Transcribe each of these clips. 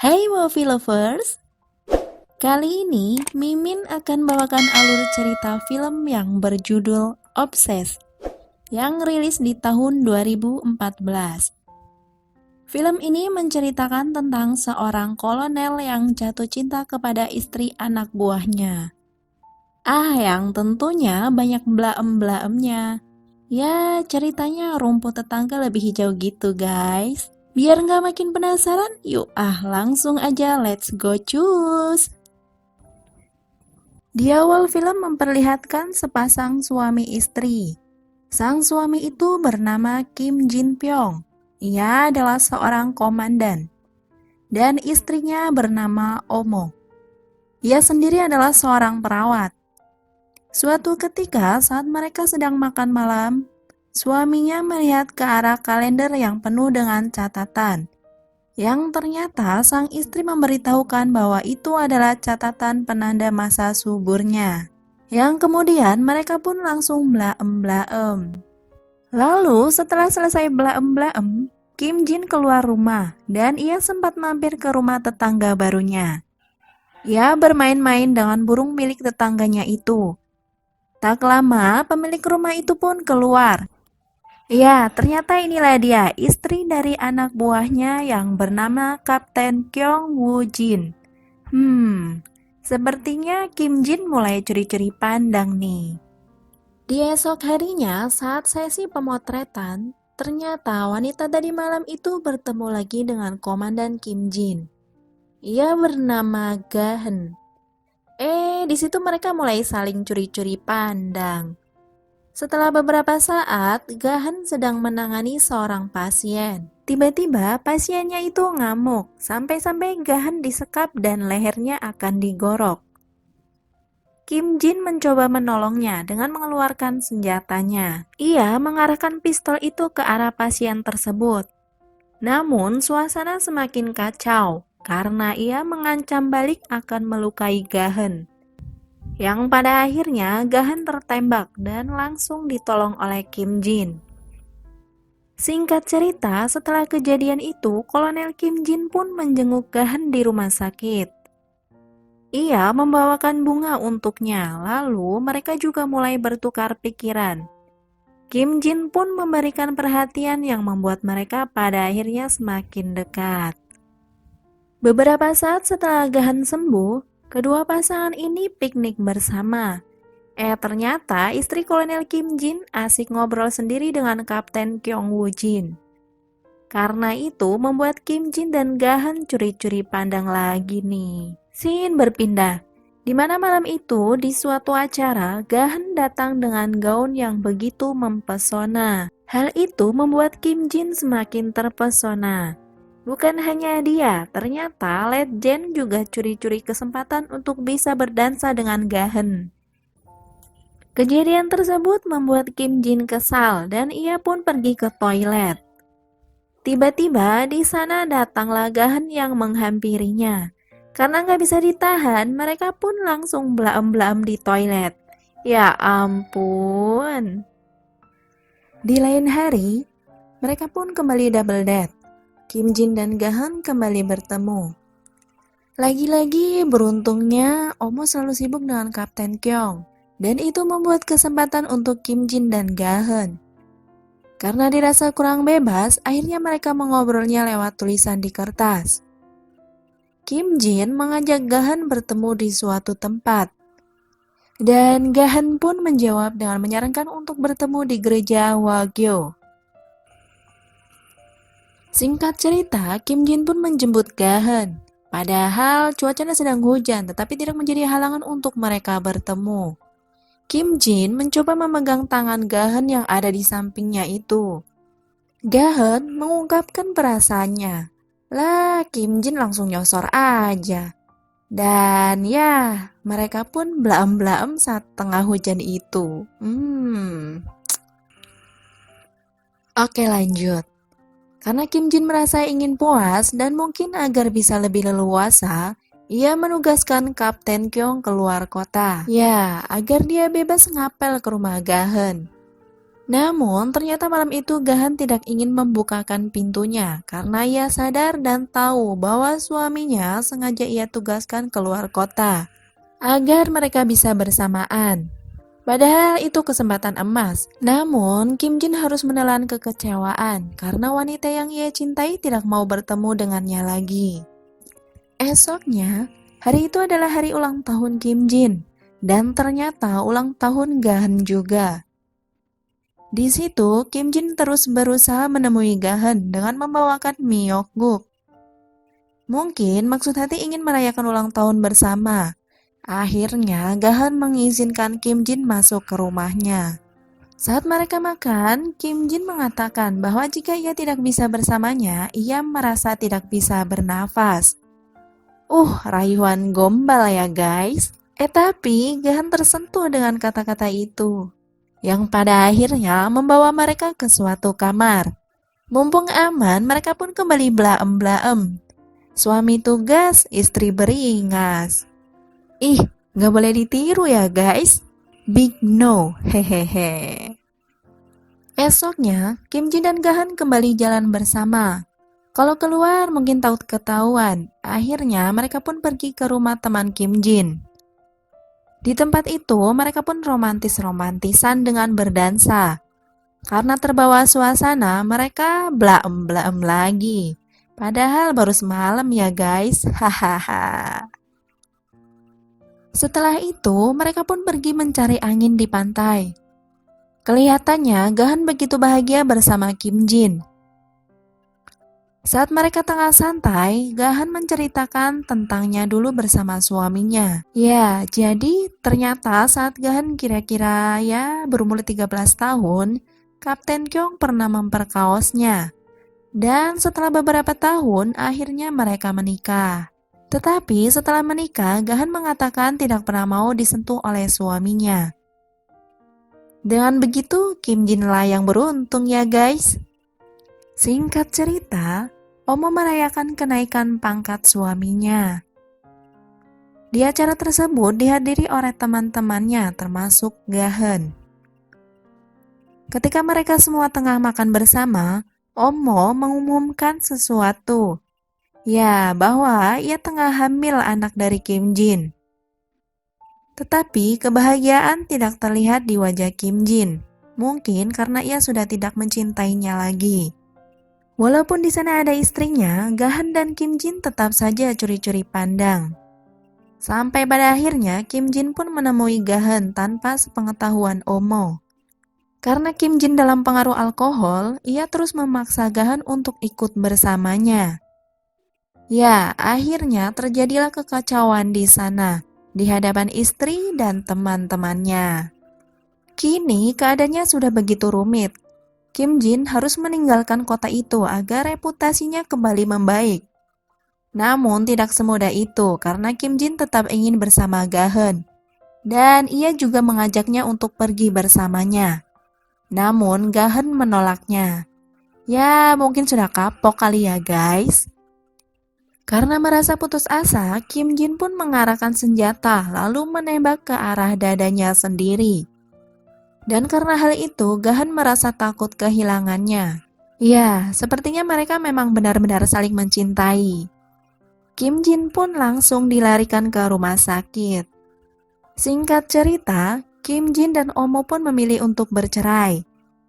Hai movie lovers, kali ini Mimin akan bawakan alur cerita film yang berjudul Obsessed yang rilis di tahun 2014. Film ini menceritakan tentang seorang kolonel yang jatuh cinta kepada istri anak buahnya. Yang tentunya banyak blaem-blaemnya. Ya, ceritanya rumput tetangga lebih hijau gitu guys. Biar nggak makin penasaran, yuk langsung aja let's go cus. Di awal film memperlihatkan sepasang suami istri. Sang suami itu bernama Kim Jin Pyong. Ia adalah seorang komandan. Dan istrinya bernama Omo. Ia sendiri adalah seorang perawat. Suatu ketika saat mereka sedang makan malam, suaminya melihat ke arah kalender yang penuh dengan catatan. Yang ternyata sang istri memberitahukan bahwa itu adalah catatan penanda masa suburnya. Yang kemudian mereka pun langsung blaem-blaem. Lalu setelah selesai blaem-blaem, Kim Jin keluar rumah dan ia sempat mampir ke rumah tetangga barunya. Ia bermain-main dengan burung milik tetangganya itu. Tak lama pemilik rumah itu pun keluar. Ya, ternyata inilah dia, istri dari anak buahnya yang bernama Kapten Kyung Woo Jin. Sepertinya Kim Jin mulai curi-curi pandang nih. Di esok harinya, saat sesi pemotretan, ternyata wanita tadi malam itu bertemu lagi dengan Komandan Kim Jin. Ia bernama Gahen. Di situ mereka mulai saling curi-curi pandang. Setelah beberapa saat, Gahan sedang menangani seorang pasien. Tiba-tiba pasiennya itu ngamuk, sampai-sampai Gahan disekap dan lehernya akan digorok. Kim Jin mencoba menolongnya dengan mengeluarkan senjatanya. Ia mengarahkan pistol itu ke arah pasien tersebut. Namun suasana semakin kacau karena ia mengancam balik akan melukai Gahan. Yang pada akhirnya Gahan tertembak dan langsung ditolong oleh Kim Jin. Singkat cerita, setelah kejadian itu, Kolonel Kim Jin pun menjenguk Gahan di rumah sakit. Ia membawakan bunga untuknya, lalu mereka juga mulai bertukar pikiran. Kim Jin pun memberikan perhatian yang membuat mereka pada akhirnya semakin dekat. Beberapa saat setelah Gahan sembuh, kedua pasangan ini piknik bersama. Ternyata istri Kolonel Kim Jin asik ngobrol sendiri dengan Kapten Kyung Woo Jin. Karena itu membuat Kim Jin dan Gahan curi-curi pandang lagi nih. Scene berpindah. Di mana malam itu di suatu acara Gahan datang dengan gaun yang begitu mempesona. Hal itu membuat Kim Jin semakin terpesona. Bukan hanya dia, ternyata Led Jen juga curi-curi kesempatan untuk bisa berdansa dengan Gahan. Kejadian tersebut membuat Kim Jin kesal dan ia pun pergi ke toilet. Tiba-tiba di sana datanglah Gahan yang menghampirinya. Karena nggak bisa ditahan, mereka pun langsung blaem-blaem di toilet. Ya ampun. Di lain hari, mereka pun kembali double date. Kim Jin dan Gahan kembali bertemu. Lagi-lagi beruntungnya Omo selalu sibuk dengan Kapten Kyung. Dan itu membuat kesempatan untuk Kim Jin dan Gahan. Karena dirasa kurang bebas, akhirnya mereka mengobrolnya lewat tulisan di kertas. Kim Jin mengajak Gahan bertemu di suatu tempat. Dan Gahan pun menjawab dengan menyarankan untuk bertemu di gereja Wagyo. Singkat cerita, Kim Jin pun menjemput Gahan. Padahal cuacanya sedang hujan, tetapi tidak menjadi halangan untuk mereka bertemu. Kim Jin mencoba memegang tangan Gahan yang ada di sampingnya itu. Gahan mengungkapkan perasaannya. Lah, Kim Jin langsung nyosor aja. Dan ya, mereka pun blaem-blaem saat tengah hujan itu. Oke, lanjut. Karena Kim Jin merasa ingin puas dan mungkin agar bisa lebih leluasa, ia menugaskan Kapten Kyung keluar kota. Ya, agar dia bebas ngapel ke rumah Gahan. Namun, ternyata malam itu Gahan tidak ingin membukakan pintunya karena ia sadar dan tahu bahwa suaminya sengaja ia tugaskan keluar kota agar mereka bisa bersamaan. Padahal itu kesempatan emas. Namun, Kim Jin harus menelan kekecewaan karena wanita yang ia cintai tidak mau bertemu dengannya lagi. Esoknya, hari itu adalah hari ulang tahun Kim Jin dan ternyata ulang tahun Gahan juga. Di situ, Kim Jin terus berusaha menemui Gahan dengan membawakan Myeokguk. Mungkin maksud hati ingin merayakan ulang tahun bersama. Akhirnya, Gahan mengizinkan Kim Jin masuk ke rumahnya. Saat mereka makan, Kim Jin mengatakan bahwa jika ia tidak bisa bersamanya, ia merasa tidak bisa bernafas. Rayuan gombal ya guys. Tapi Gahan tersentuh dengan kata-kata itu, yang pada akhirnya membawa mereka ke suatu kamar. Mumpung aman, mereka pun kembali blaem-blaem. Suami tugas, istri beringas. Gak boleh ditiru ya guys. Big no, hehehe. Esoknya, Kim Jin dan Gahan kembali jalan bersama. Kalau keluar mungkin takut ketahuan. Akhirnya mereka pun pergi ke rumah teman Kim Jin. Di tempat itu mereka pun romantis-romantisan dengan berdansa. Karena terbawa suasana, mereka blaem-blaem lagi. Padahal baru semalam ya guys, hahaha. Setelah itu, mereka pun pergi mencari angin di pantai. Kelihatannya Gahan begitu bahagia bersama Kim Jin. Saat mereka tengah santai, Gahan menceritakan tentangnya dulu bersama suaminya. Ya, jadi ternyata saat Gahan kira-kira berumur 13 tahun, Kapten Kyung pernah memperkaosnya. Dan setelah beberapa tahun, akhirnya mereka menikah. Tetapi setelah menikah, Gahan mengatakan tidak pernah mau disentuh oleh suaminya. Dengan begitu, Kim Jin lah yang beruntung ya guys. Singkat cerita, Omo merayakan kenaikan pangkat suaminya. Di acara tersebut dihadiri oleh teman-temannya termasuk Gahan. Ketika mereka semua tengah makan bersama, Omo mengumumkan sesuatu. Ya, bahwa ia tengah hamil anak dari Kim Jin. Tetapi kebahagiaan tidak terlihat di wajah Kim Jin. Mungkin karena ia sudah tidak mencintainya lagi. Walaupun di sana ada istrinya, Gahan dan Kim Jin tetap saja curi-curi pandang. Sampai pada akhirnya Kim Jin pun menemui Gahan tanpa sepengetahuan Omo. Karena Kim Jin dalam pengaruh alkohol, ia terus memaksa Gahan untuk ikut bersamanya. Ya, akhirnya terjadilah kekacauan di sana, di hadapan istri dan teman-temannya. Kini keadaannya sudah begitu rumit. Kim Jin harus meninggalkan kota itu agar reputasinya kembali membaik. Namun tidak semudah itu karena Kim Jin tetap ingin bersama Gahan. Dan ia juga mengajaknya untuk pergi bersamanya. Namun Gahan menolaknya. Ya mungkin sudah kapok kali ya guys. Karena merasa putus asa, Kim Jin pun mengarahkan senjata lalu menembak ke arah dadanya sendiri. Dan karena hal itu, Gahan merasa takut kehilangannya. Ya, sepertinya mereka memang benar-benar saling mencintai. Kim Jin pun langsung dilarikan ke rumah sakit. Singkat cerita, Kim Jin dan Omo pun memilih untuk bercerai.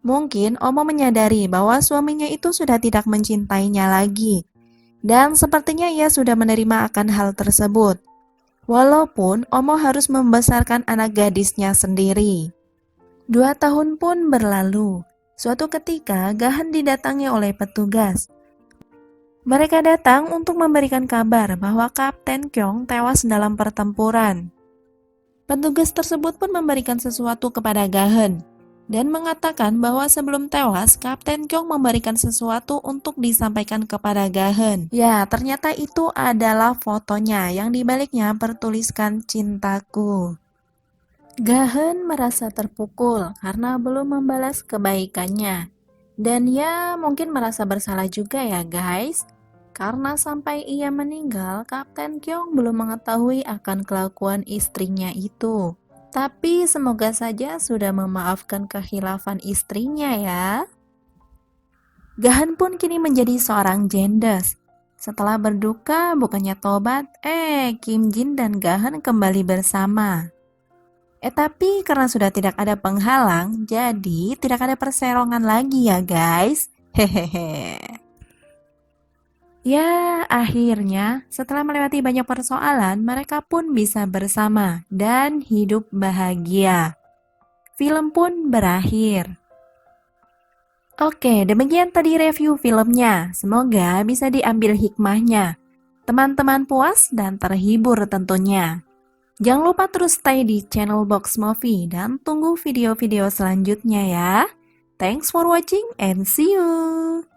Mungkin Omo menyadari bahwa suaminya itu sudah tidak mencintainya lagi. Dan sepertinya ia sudah menerima akan hal tersebut. Walaupun Omo harus membesarkan anak gadisnya sendiri. 2 tahun pun berlalu. Suatu ketika, Gahan didatangi oleh petugas. Mereka datang untuk memberikan kabar bahwa Kapten Kyung tewas dalam pertempuran. Petugas tersebut pun memberikan sesuatu kepada Gahan dan mengatakan bahwa sebelum tewas, Kapten Kyung memberikan sesuatu untuk disampaikan kepada Gahan. Ya, ternyata itu adalah fotonya yang dibaliknya bertuliskan cintaku. Gahan merasa terpukul karena belum membalas kebaikannya. Dan ya mungkin merasa bersalah juga ya guys. Karena sampai ia meninggal, Kapten Kyung belum mengetahui akan kelakuan istrinya itu. Tapi semoga saja sudah memaafkan kekhilafan istrinya ya. Gahan pun kini menjadi seorang jendes. Setelah berduka, bukannya tobat, Kim Jin dan Gahan kembali bersama. Tapi karena sudah tidak ada penghalang, jadi tidak ada perserongan lagi ya guys. Hehehe. Ya, akhirnya setelah melewati banyak persoalan, mereka pun bisa bersama dan hidup bahagia. Film pun berakhir. Oke, demikian tadi review filmnya. Semoga bisa diambil hikmahnya. Teman-teman puas dan terhibur tentunya. Jangan lupa terus stay di channel Box Movie dan tunggu video-video selanjutnya ya. Thanks for watching and see you.